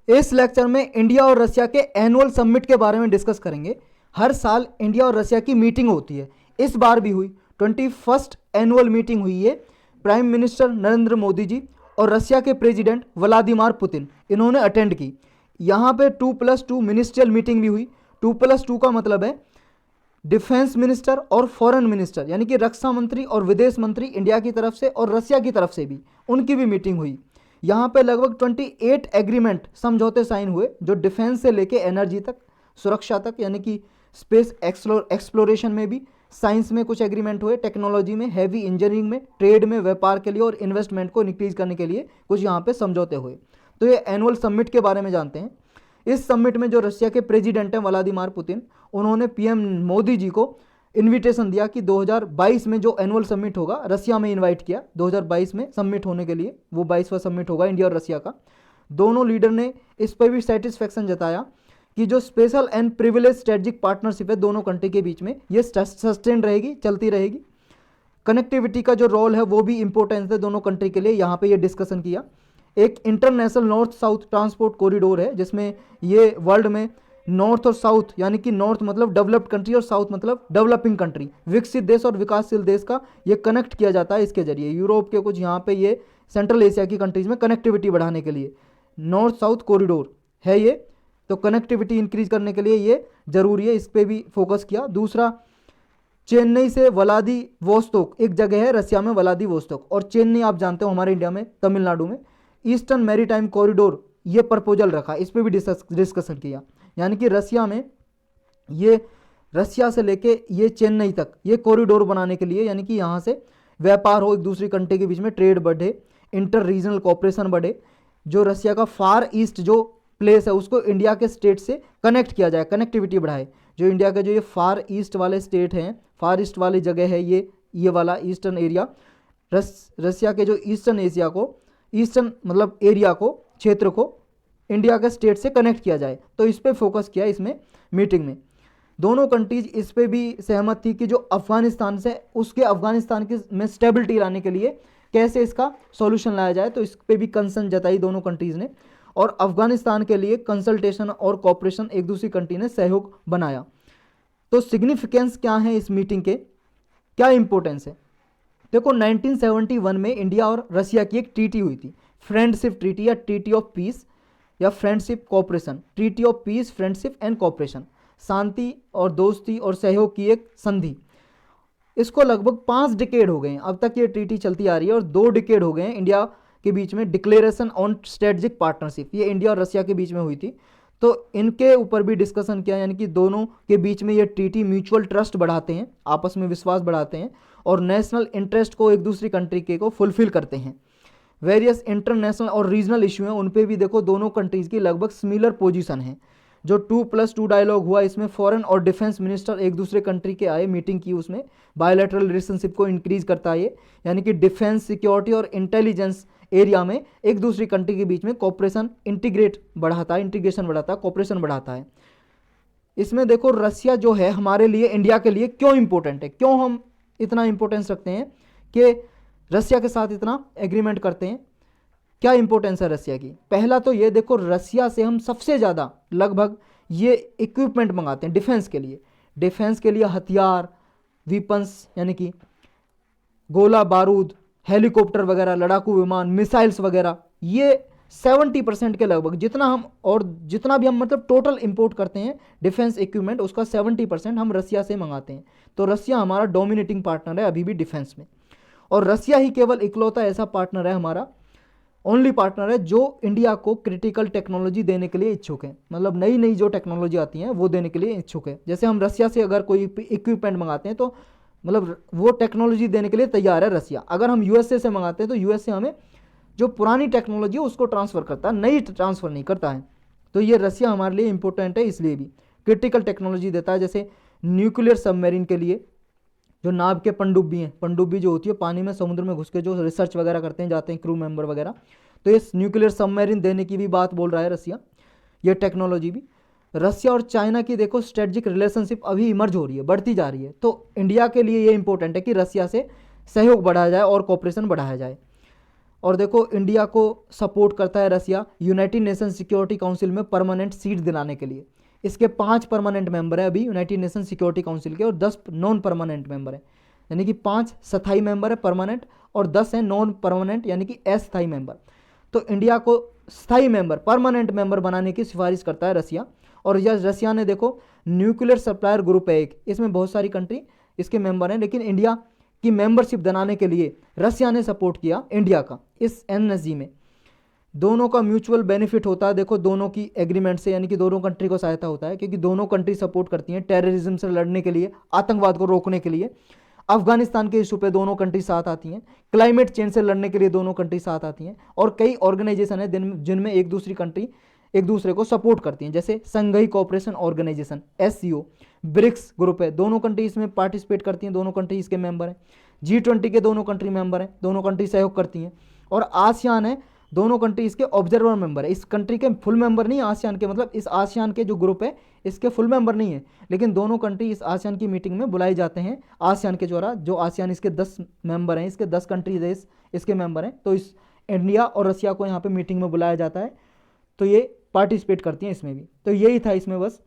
इस लेक्चर में इंडिया और रशिया के एनुअल समिट के बारे में डिस्कस करेंगे। हर साल इंडिया और रशिया की मीटिंग होती है, इस बार भी हुई। 21st एनुअल मीटिंग हुई है। प्राइम मिनिस्टर नरेंद्र मोदी जी और रशिया के प्रेसिडेंट व्लादिमीर पुतिन इन्होंने अटेंड की। यहाँ पे 2+2 मिनिस्ट्रियल मीटिंग भी हुई। 2+2 का मतलब है डिफेंस मिनिस्टर और फॉरेन मिनिस्टर, यानी कि रक्षा मंत्री और विदेश मंत्री इंडिया की तरफ से और रशिया की तरफ से भी, उनकी भी मीटिंग हुई। यहाँ पे लगभग 28 एग्रीमेंट समझौते साइन हुए, जो डिफेंस से लेके एनर्जी तक, सुरक्षा तक, यानी कि स्पेस एक्सप्लोरेशन में भी, साइंस में कुछ एग्रीमेंट हुए, टेक्नोलॉजी में, हैवी इंजीनियरिंग में, ट्रेड में, व्यापार के लिए और इन्वेस्टमेंट को इंक्रीज करने के लिए कुछ यहाँ पे समझौते हुए। तो ये एनुअल समिट के बारे में जानते हैं। इस समिट में जो रशिया के प्रेसिडेंट हैं व्लादिमीर पुतिन, उन्होंने पीएम मोदी जी को इनविटेशन दिया कि 2022 में जो एनुअल समिट होगा, रशिया में इनवाइट किया 2022 में समिट होने के लिए। वो 22वां समिट होगा इंडिया और रशिया का। दोनों लीडर ने इस पर भी सेटिस्फेक्शन जताया कि जो special and privilege strategic partnership है दोनों कंट्री के बीच में, ये सस्टेन रहेगी, चलती रहेगी। कनेक्टिविटी का जो रोल है वो भी इंपॉर्टेंस है दोनों कंट्री के लिए, यहाँ पे ये डिस्कशन किया। एक international north south transport corridor है, जिसमें ये वर्ल्ड में नॉर्थ और साउथ, यानी कि नॉर्थ मतलब डेवलप्ड कंट्री और साउथ मतलब डेवलपिंग कंट्री, विकसित देश और विकासशील देश का ये कनेक्ट किया जाता है इसके जरिए। यूरोप के कुछ यहाँ पे ये सेंट्रल एशिया की कंट्रीज में कनेक्टिविटी बढ़ाने के लिए नॉर्थ साउथ कॉरिडोर है ये। तो कनेक्टिविटी इंक्रीज करने के लिए ये जरूरी है, इस पर भी फोकस किया। दूसरा, चेन्नई से व्लादिवोस्तोक एक जगह है रशिया में, व्लादिवोस्तोक, और चेन्नई आप जानते हो हमारे इंडिया में, तमिलनाडु में, ईस्टर्न मैरीटाइम कॉरिडोर ये प्रपोजल रखा, इस पर भी डिस्कशन किया। यानी कि रशिया में ये, रशिया से लेके ये चेन्नई तक ये कॉरिडोर बनाने के लिए, यानी कि यहाँ से व्यापार हो, एक दूसरी कंट्री के बीच में ट्रेड बढ़े, इंटर रीजनल कोऑपरेशन बढ़े, जो रशिया का फार ईस्ट जो प्लेस है उसको इंडिया के स्टेट से कनेक्ट किया जाए, कनेक्टिविटी बढ़ाए। जो इंडिया के जो ये फार ईस्ट वाले स्टेट हैं, फार ईस्ट वाली जगह है ये वाला ईस्टर्न एरिया, रशिया के जो ईस्टर्न एशिया को, ईस्टर्न मतलब एरिया को, क्षेत्र को इंडिया के स्टेट से कनेक्ट किया जाए। तो इस पे फोकस किया इसमें मीटिंग में। दोनों कंट्रीज इस पे भी सहमत थी कि जो अफगानिस्तान से, उसके अफगानिस्तान की में स्टेबिलिटी लाने के लिए कैसे इसका सॉल्यूशन लाया जाए, तो इस पे भी कंसर्न जताई दोनों कंट्रीज ने। और अफगानिस्तान के लिए कंसल्टेशन और कॉपरेशन एक दूसरी कंट्री ने सहयोग बनाया। तो सिग्निफिकेंस क्या है इस मीटिंग के, क्या इंपॉर्टेंस है? देखो 1971 में इंडिया और रशिया की एक ट्रीटी हुई थी, फ्रेंडशिप ट्रीटी या ट्रीटी ऑफ पीस या friendship cooperation, treaty of peace, friendship and cooperation, शांति और दोस्ती और सहयोग की एक संधि। इसको लगभग 5 डिकेड हो गए हैं, अब तक ये ट्रीटी चलती आ रही है, और 2 डिकेड हो गए हैं इंडिया के बीच में। डिक्लेरेशन ऑन स्ट्रेटेजिक पार्टनरशिप ये इंडिया और रशिया के बीच में हुई थी, तो इनके ऊपर भी डिस्कशन किया। यानी कि दोनों के बीच में ये ट्रीटी म्यूचुअल ट्रस्ट बढ़ाते हैं, आपस में विश्वास बढ़ाते हैं, और नेशनल इंटरेस्ट को एक दूसरी कंट्री के को फुलफिल करते हैं। वेरियस इंटरनेशनल और रीजनल इशू हैं, उन पे भी देखो दोनों कंट्रीज़ की लगभग सिमिलर पोजीशन है। जो 2+2 डायलॉग हुआ, इसमें फॉरेन और डिफेंस मिनिस्टर एक दूसरे कंट्री के आए, मीटिंग की, उसमें बायोलैटरल रिलेशनशिप को इंक्रीज करता है ये। यानी कि डिफेंस, सिक्योरिटी और इंटेलिजेंस एरिया में एक दूसरी कंट्री के बीच में कॉपरेशन इंटीग्रेशन बढ़ाता है, कॉपरेशन बढ़ाता है। इसमें देखो रशिया जो है हमारे लिए, इंडिया के लिए क्यों इंपॉर्टेंट है, क्यों हम इतना इंपॉर्टेंस रखते हैं कि रशिया के साथ इतना एग्रीमेंट करते हैं, क्या इंपॉर्टेंस है रशिया की? पहला तो ये देखो, रशिया से हम सबसे ज़्यादा लगभग ये इक्विपमेंट मंगाते हैं डिफेंस के लिए। डिफेंस के लिए हथियार, वीपन्स, यानी कि गोला बारूद, हेलीकॉप्टर वगैरह, लड़ाकू विमान, मिसाइल्स वगैरह, ये 70% के लगभग, जितना भी हम मतलब टोटल इंपोर्ट करते हैं डिफेंस इक्विपमेंट, उसका 70% हम रशिया से मंगाते हैं। तो रशिया हमारा डोमिनेटिंग पार्टनर है अभी भी डिफेंस में, और रशिया ही केवल इकलौता ऐसा पार्टनर है, हमारा ओनली पार्टनर है जो इंडिया को क्रिटिकल टेक्नोलॉजी देने के लिए इच्छुक है। मतलब नई नई जो टेक्नोलॉजी आती हैं वो देने के लिए इच्छुक है। जैसे हम रशिया से अगर कोई इक्विपमेंट मंगाते हैं तो मतलब वो टेक्नोलॉजी देने के लिए तैयार है रशिया। अगर हम यूएसए से मंगाते हैं तो यूएसए हमें जो पुरानी टेक्नोलॉजी है उसको ट्रांसफ़र करता है, नई ट्रांसफ़र नहीं करता है। तो ये रशिया हमारे लिए इंपॉर्टेंट है, इसलिए भी क्रिटिकल टेक्नोलॉजी देता है। जैसे न्यूक्लियर सबमरीन के लिए जो नाव के पनडुब्बी हैं, पनडुब्बी जो होती है पानी में, समुद्र में घुस के जो रिसर्च वगैरह करते हैं, जाते हैं क्रू मेंबर वगैरह, तो ये न्यूक्लियर सबमरीन देने की भी बात बोल रहा है रशिया। ये टेक्नोलॉजी भी रशिया और चाइना की देखो स्ट्रेटजिक रिलेशनशिप अभी इमर्ज हो रही है, बढ़ती जा रही है। तो इंडिया के लिए ये इंपॉर्टेंट है कि रशिया से सहयोग बढ़ाया जाए और कॉपरेशन बढ़ाया जाए। और देखो इंडिया को सपोर्ट करता है रसिया यूनाइटेड नेशन सिक्योरिटी काउंसिल में परमानेंट सीट दिलाने के लिए। इसके 5 परमानेंट मेंबर है अभी यूनाइटेड नेशन सिक्योरिटी काउंसिल के, और 10 नॉन परमानेंट मेंबर है, यानी कि 5 स्थायी मेंबर है परमानेंट और 10 है नॉन परमानेंट यानी कि अस्थायी मेंबर। तो इंडिया को स्थायी मेंबर परमानेंट मेंबर बनाने की सिफारिश करता है रसिया। और यह रसिया ने देखो न्यूक्लियर सप्लायर ग्रुप है एक, इसमें बहुत सारी कंट्री इसके मेंबर हैं, लेकिन इंडिया की मेंबरशिप दिलाने के लिए रसिया ने सपोर्ट किया इंडिया का इस एनएसजी में। दोनों का म्यूचुअल बेनिफिट होता है देखो दोनों की एग्रीमेंट से, यानी कि दोनों कंट्री को सहायता होता है, क्योंकि दोनों कंट्री सपोर्ट करती हैं टेररिज्म से लड़ने के लिए, आतंकवाद को रोकने के लिए। अफगानिस्तान के इशू पे दोनों कंट्री साथ आती हैं, क्लाइमेट चेंज से लड़ने के लिए दोनों कंट्री साथ आती हैं, और कई ऑर्गेनाइजेशन है जिनमें एक दूसरी कंट्री एक दूसरे को सपोर्ट करती हैं, जैसे Shanghai cooperation organisation SCO, BRICS group है, दोनों कंट्री इसमें पार्टिसिपेट करती हैं, दोनों कंट्री इसके मेंबर हैं। G20 के दोनों कंट्री मेंबर हैं, दोनों कंट्री सहयोग करती हैं। और आसियान है, दोनों कंट्री इसके ऑब्जर्वर मेंबर है, इस कंट्री के फुल मेंबर नहीं आसियान के, मतलब इस आसियान के जो ग्रुप है इसके फुल मेंबर नहीं है, लेकिन दोनों कंट्री इस आसियान की मीटिंग में बुलाए जाते हैं। आसियान के द्वारा, जो आसियान इसके 10 मेंबर हैं, इसके 10 कंट्री देश इसके मेंबर हैं, तो इस इंडिया और रसिया को यहाँ पे मीटिंग में बुलाया जाता है, तो ये पार्टिसिपेट करती हैं इसमें भी। तो यही था इसमें बस